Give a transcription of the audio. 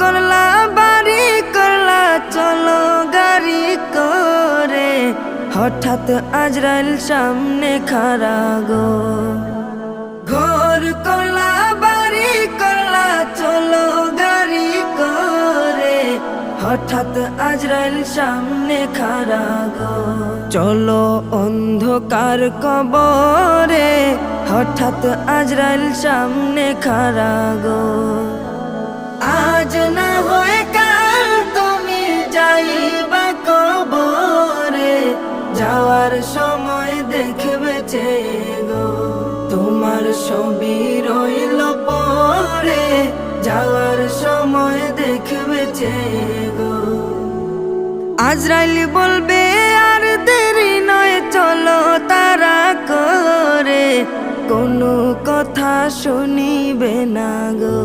করলা বাড়ি করলা চলো গাড়ি করে, হঠাৎ আজরাইল সামনে খাড়া গো। ঘর করলা বাড়ি করলা চলো গাড়ি করে, হঠাৎ আজরাইল সামনে খাড়া গো। চলো অন্ধকার কবরে, হঠাৎ আজরাইল সামনে খাড়া গো। আজ না হয় কাল তুমি যাইবা কবরে, যাওয়ার সময় দেখবে গো তোমার ছবি রইল পরে, যাওয়ার সময় দেখবে গো। আজরাইল বলবে আর দেরি নয় চলো তাড়া করে, কোনো কথা শুনিবে না গো।